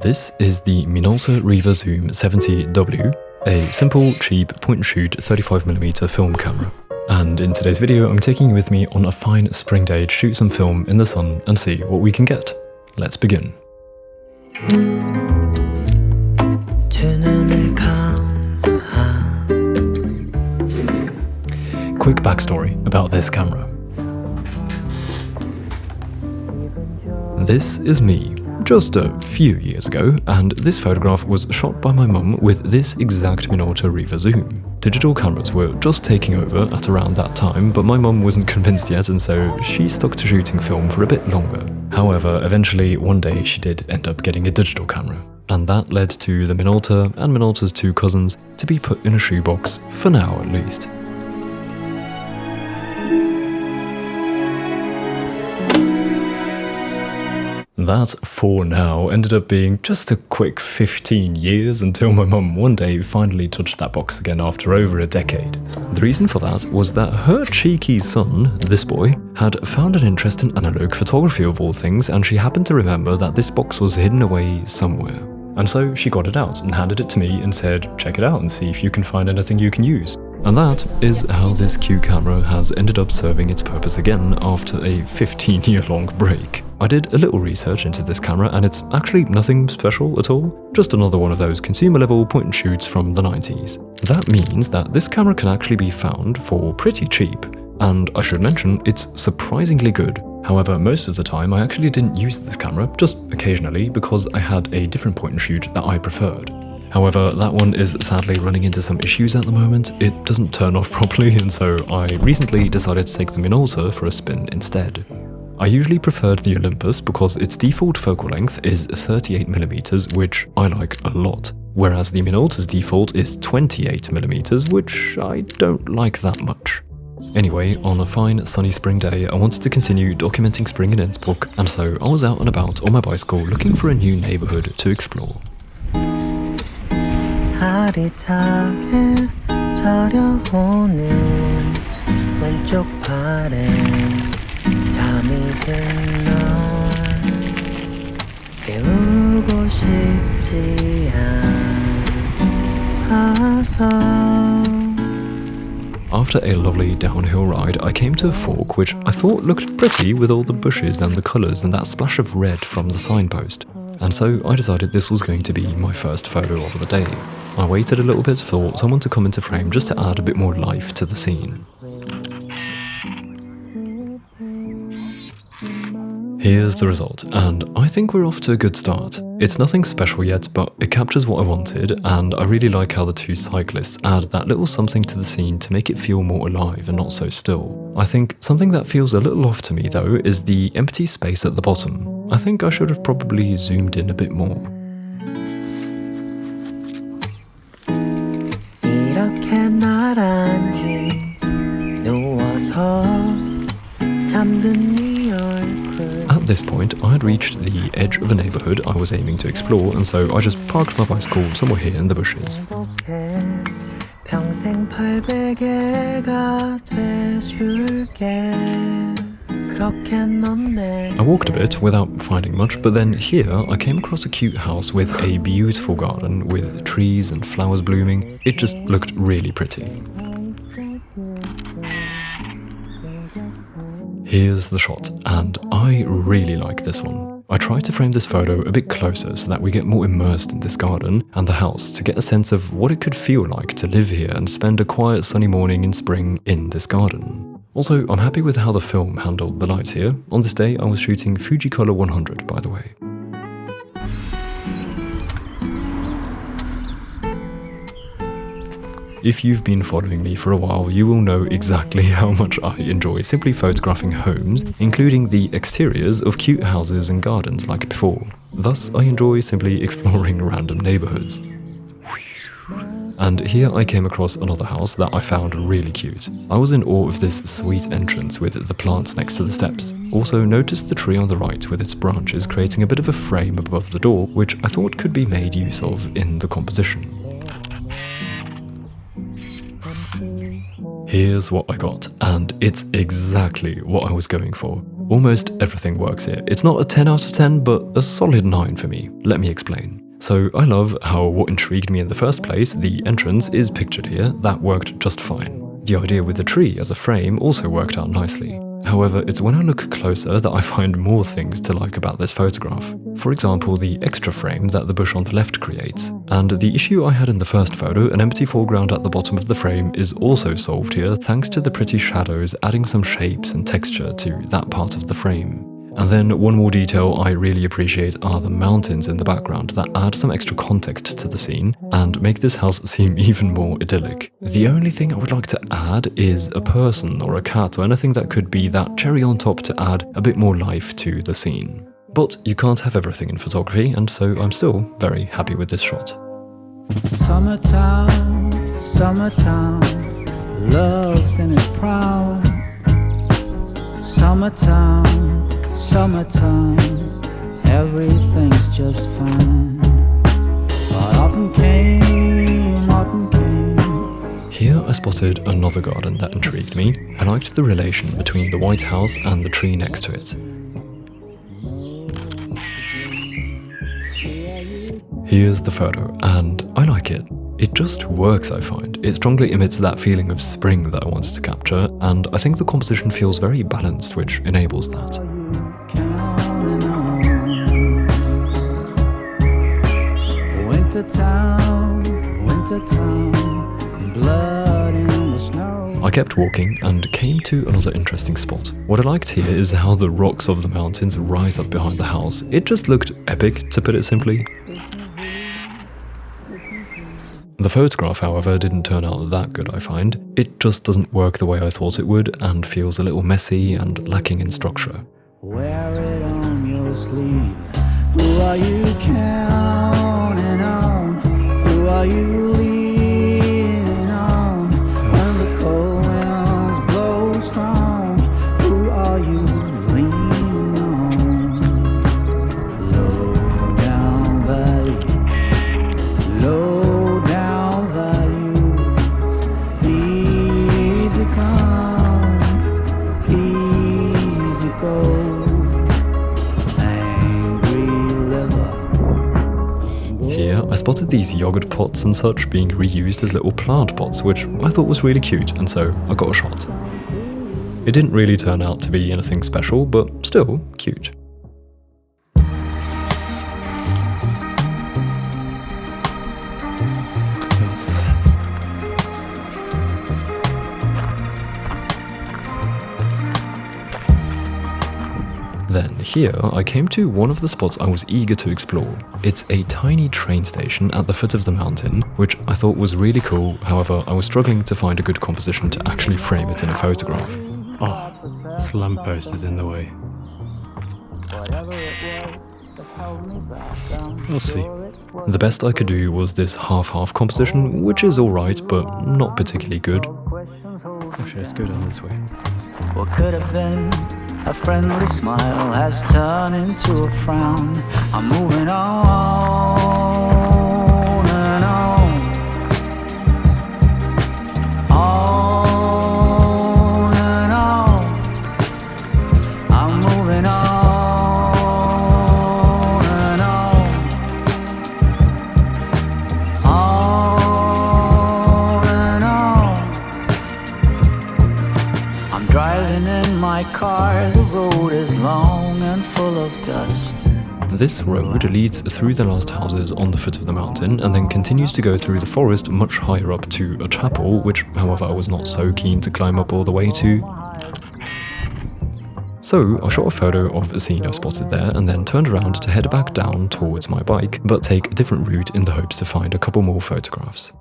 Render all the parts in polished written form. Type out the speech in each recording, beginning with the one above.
This is the Minolta Riva Zoom 70W, a simple, cheap, point-and-shoot 35mm film camera. And in today's video, I'm taking you with me on a fine spring day to shoot some film in the sun and see what we can get. Let's begin. Quick backstory about this camera. This is me, just a few years ago, and this photograph was shot by my mum with this exact Minolta Riva Zoom. Digital cameras were just taking over at around that time, but my mum wasn't convinced yet, and so she stuck to shooting film for a bit longer. However, eventually one day she did end up getting a digital camera, and that led to the Minolta and Minolta's two cousins to be put in a shoebox, for now at least. That for now ended up being just a quick 15 years until my mum one day finally touched that box again after over a decade. The reason for that was that her cheeky son, this boy, had found an interest in analog photography of all things, and she happened to remember that this box was hidden away somewhere. And so she got it out and handed it to me and said, check it out and see if you can find anything you can use. And that is how this cute camera has ended up serving its purpose again after a 15-year-long break. I did a little research into this camera and it's actually nothing special at all, just another one of those consumer-level point-and-shoots from the 90s. That means that this camera can actually be found for pretty cheap, and I should mention it's surprisingly good. However, most of the time I actually didn't use this camera, just occasionally, because I had a different point-and-shoot that I preferred. However, that one is sadly running into some issues at the moment. It doesn't turn off properly, and so I recently decided to take the Minolta for a spin instead. I usually preferred the Olympus because its default focal length is 38mm, which I like a lot, whereas the Minolta's default is 28mm, which I don't like that much. Anyway, on a fine sunny spring day, I wanted to continue documenting spring in Innsbruck, and so I was out and about on my bicycle looking for a new neighbourhood to explore. 아리차게 저려오는 왼쪽 팔에 잠이 든 널 깨우고 싶지 않아서. After a lovely downhill ride, I came to a fork which I thought looked pretty with all the bushes and the colours and that splash of red from the signpost. And so I decided this was going to be my first photo of the day. I waited a little bit for someone to come into frame just to add a bit more life to the scene. Here's the result, and I think we're off to a good start. It's nothing special yet, but it captures what I wanted, and I really like how the two cyclists add that little something to the scene to make it feel more alive and not so still. I think something that feels a little off to me though is the empty space at the bottom. I think I should have probably zoomed in a bit more. 이렇게 나란히 누워서 잠든 네 얼굴. At this point, I had reached the edge of the neighbourhood I was aiming to explore, and so I just parked my bicycle somewhere here in the bushes. 평생 800개가 돼줄게. I walked a bit without finding much, but then here I came across a cute house with a beautiful garden with trees and flowers blooming. It just looked really pretty. Here's the shot, and I really like this one. I tried to frame this photo a bit closer so that we get more immersed in this garden and the house to get a sense of what it could feel like to live here and spend a quiet sunny morning in spring in this garden. Also, I'm happy with how the film handled the lights here. On this day, I was shooting Fujicolor 100, by the way. If you've been following me for a while, you will know exactly how much I enjoy simply photographing homes, including the exteriors of cute houses and gardens like before. Thus, I enjoy simply exploring random neighbourhoods. And here I came across another house that I found really cute. I was in awe of this sweet entrance with the plants next to the steps. Also noticed the tree on the right with its branches creating a bit of a frame above the door, which I thought could be made use of in the composition. Here's what I got, and it's exactly what I was going for. Almost everything works here. It's not a 10 out of 10, but a solid 9 for me. Let me explain. So I love how what intrigued me in the first place, the entrance, is pictured here. That worked just fine. The idea with the tree as a frame also worked out nicely. However, it's when I look closer that I find more things to like about this photograph. For example, the extra frame that the bush on the left creates. And the issue I had in the first photo, an empty foreground at the bottom of the frame, is also solved here thanks to the pretty shadows adding some shapes and texture to that part of the frame. And then one more detail I really appreciate are the mountains in the background that add some extra context to the scene and make this house seem even more idyllic. The only thing I would like to add is a person or a cat or anything that could be that cherry on top to add a bit more life to the scene. But you can't have everything in photography, and so I'm still very happy with this shot. Summertime, summertime, love's in its prime. Summertime, summertime, everything's just fine. But autumn came, autumn came. Here I spotted another garden that intrigued me. I liked the relation between the White House and the tree next to it. Here's the photo, and I like it. It just works, I find. It strongly emits that feeling of spring that I wanted to capture, and I think the composition feels very balanced, which enables that. Blood in the snow. I kept walking and came to another interesting spot. What I liked here is how the rocks of the mountains rise up behind the house. It just looked epic, to put it simply. The photograph, however, didn't turn out that good, I find. It just doesn't work the way I thought it would and feels a little messy and lacking in structure. Wear it on your sleeve. Who are you counting on? Who are you leaning on? When the cold winds blow strong, who are you leaning on? Low down valley, low down values. Easy come, easy go. Here, I spotted these yogurt pots and such being reused as little plant pots, which I thought was really cute, and so I got a shot. It didn't really turn out to be anything special, but still cute. Then here, I came to one of the spots I was eager to explore. It's a tiny train station at the foot of the mountain, which I thought was really cool. However, I was struggling to find a good composition to actually frame it in a photograph. Oh, this lamppost is in the way. We'll see. The best I could do was this half-half composition, which is alright, but not particularly good. Actually, let's go down this way. What could have been a friendly smile has turned into a frown. I'm moving on and on, on and on. I'm moving on and on, on and on. I'm driving in my car, the road is long and full of dust. This road leads through the last houses on the foot of the mountain and then continues to go through the forest much higher up to a chapel, which however I was not so keen to climb up all the way to. So I shot a photo of a scene I spotted there and then turned around to head back down towards my bike, but take a different route in the hopes to find a couple more photographs.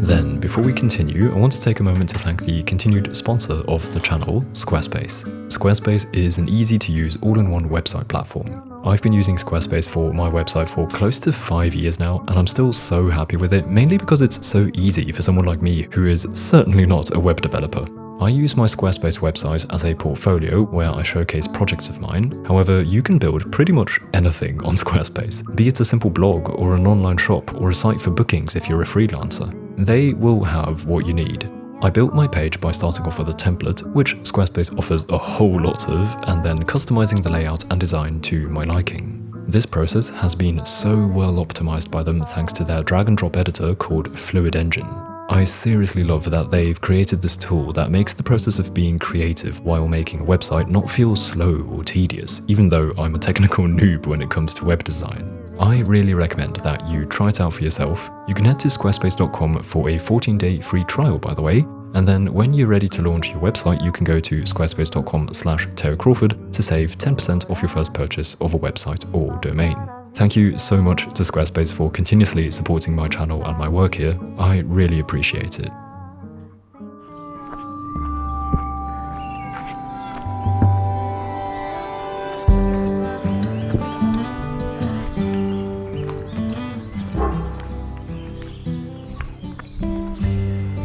Then, before we continue, I want to take a moment to thank the continued sponsor of the channel, Squarespace. Squarespace is an easy-to-use all-in-one website platform. I've been using Squarespace for my website for close to 5 years now, and I'm still so happy with it, mainly because it's so easy for someone like me who is certainly not a web developer. I use my Squarespace website as a portfolio where I showcase projects of mine. However, you can build pretty much anything on Squarespace, be it a simple blog or an online shop or a site for bookings if you're a freelancer. They will have what you need. I built my page by starting off with a template, which Squarespace offers a whole lot of, and then customizing the layout and design to my liking. This process has been so well optimized by them thanks to their drag and drop editor called Fluid Engine. I seriously love that they've created this tool that makes the process of being creative while making a website not feel slow or tedious, even though I'm a technical noob when it comes to web design. I really recommend that you try it out for yourself. You can head to squarespace.com for a 14-day free trial, by the way, and then when you're ready to launch your website, you can go to squarespace.com/TeoCrawford to save 10% off your first purchase of a website or domain. Thank you so much to Squarespace for continuously supporting my channel and my work here. I really appreciate it.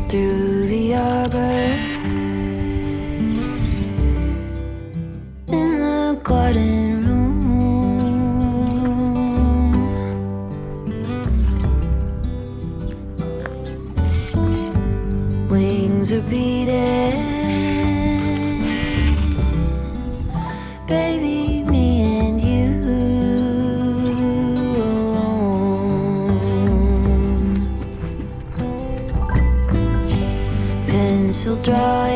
Through the arbor, in the garden room, wings are beating, baby, me and you alone. Pencil drawing.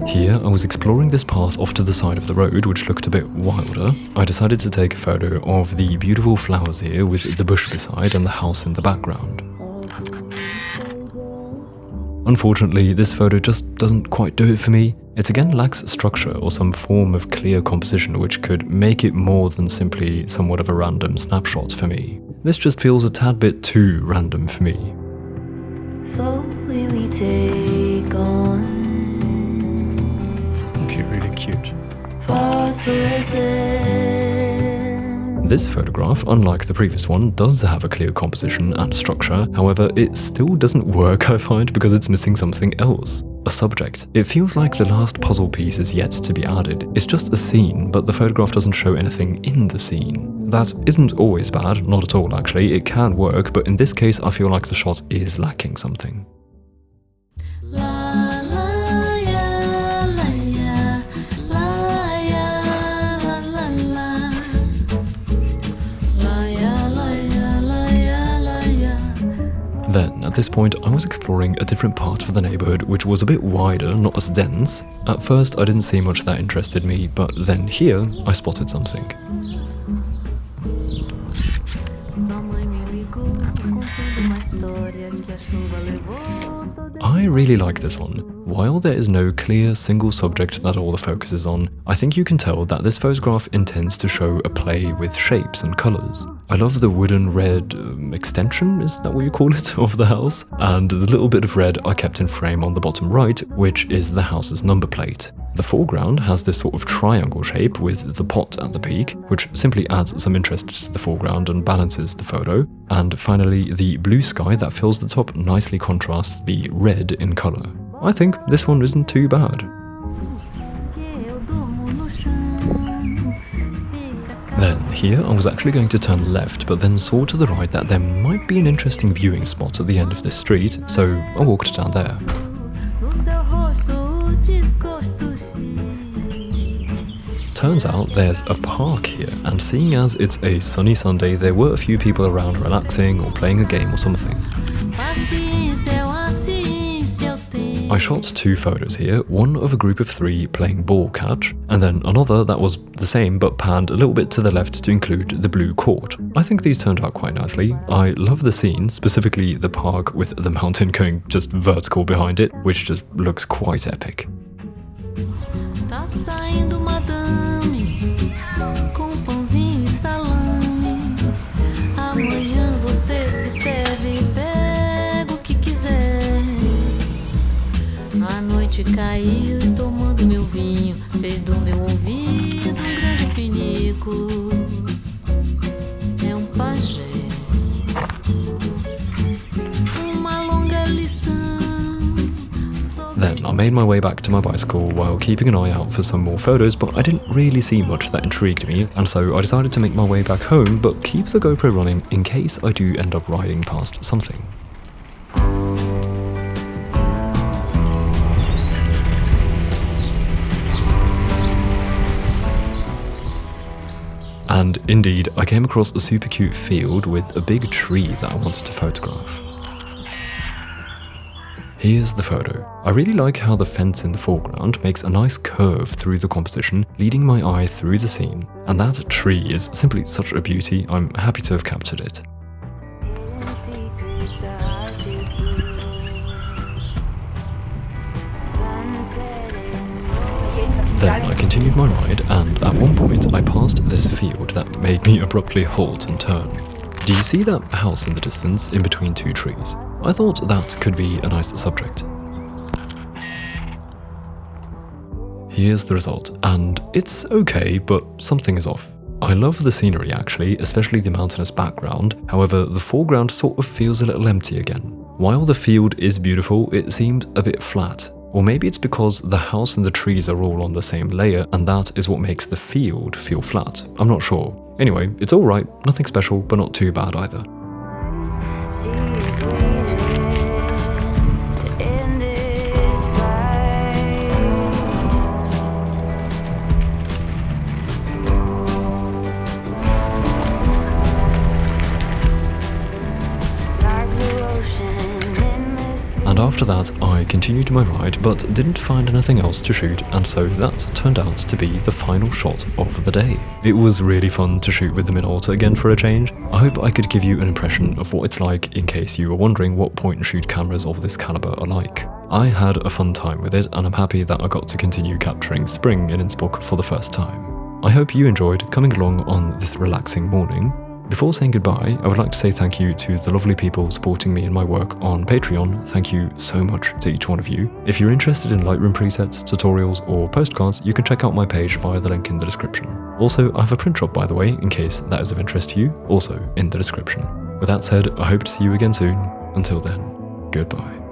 Here, I was exploring this path off to the side of the road, which looked a bit wilder. I decided to take a photo of the beautiful flowers here with the bush beside and the house in the background. Unfortunately, this photo just doesn't quite do it for me. It again lacks structure or some form of clear composition which could make it more than simply somewhat of a random snapshot for me. This just feels a tad bit too random for me. Slowly we take on Cute, really cute. phosphorescent. This photograph, unlike the previous one, does have a clear composition and structure. However, it still doesn't work, I find, because it's missing something else. A subject. It feels like the last puzzle piece is yet to be added. It's just a scene, but the photograph doesn't show anything in the scene. That isn't always bad, not at all actually, it can work, but in this case I feel like the shot is lacking something. Then, at this point, I was exploring a different part of the neighborhood which was a bit wider, not as dense. At first, I didn't see much that interested me, but then here, I spotted something. I really like this one. While there is no clear single subject that all the focus is on, I think you can tell that this photograph intends to show a play with shapes and colours. I love the wooden red extension, is that what you call it, of the house? And the little bit of red I kept in frame on the bottom right, which is the house's number plate. The foreground has this sort of triangle shape with the pot at the peak, which simply adds some interest to the foreground and balances the photo. And finally, the blue sky that fills the top nicely contrasts the red in colour. I think this one isn't too bad. Then, here I was actually going to turn left, but then saw to the right that there might be an interesting viewing spot at the end of this street, so I walked down there. Turns out there's a park here, and seeing as it's a sunny Sunday, there were a few people around relaxing or playing a game or something. I shot two photos here, one of a group of 3 playing ball catch, and then another that was the same but panned a little bit to the left to include the blue court. I think these turned out quite nicely. I love the scene, specifically the park with the mountain going just vertical behind it, which just looks quite epic. Caiu e tomando meu vinho, fez do meu ouvido grande pinico. É pajé, uma longa lição. Then I made my way back to my bicycle while keeping an eye out for some more photos, but I didn't really see much that intrigued me, and so I decided to make my way back home but keep the GoPro running in case I do end up riding past something. And indeed, I came across a super cute field with a big tree that I wanted to photograph. Here's the photo. I really like how the fence in the foreground makes a nice curve through the composition, leading my eye through the scene. And that tree is simply such a beauty, I'm happy to have captured it. Then I continued my ride, and at one point I passed this field that made me abruptly halt and turn. Do you see that house in the distance in between two trees? I thought that could be a nice subject. Here's the result, and it's okay, but something is off. I love the scenery actually, especially the mountainous background, however the foreground sort of feels a little empty again. While the field is beautiful, it seemed a bit flat. Or maybe it's because the house and the trees are all on the same layer and that is what makes the field feel flat. I'm not sure. Anyway, it's alright, nothing special, but not too bad either. And after that, I continued my ride, but didn't find anything else to shoot, and so that turned out to be the final shot of the day. It was really fun to shoot with the Minolta again for a change. I hope I could give you an impression of what it's like in case you were wondering what point-and-shoot cameras of this caliber are like. I had a fun time with it, and I'm happy that I got to continue capturing spring in Innsbruck for the first time. I hope you enjoyed coming along on this relaxing morning. Before saying goodbye, I would like to say thank you to the lovely people supporting me in my work on Patreon. Thank you so much to each one of you. If you're interested in Lightroom presets, tutorials, or postcards, you can check out my page via the link in the description. Also, I have a print shop by the way, in case that is of interest to you, also in the description. With that said, I hope to see you again soon. Until then, goodbye.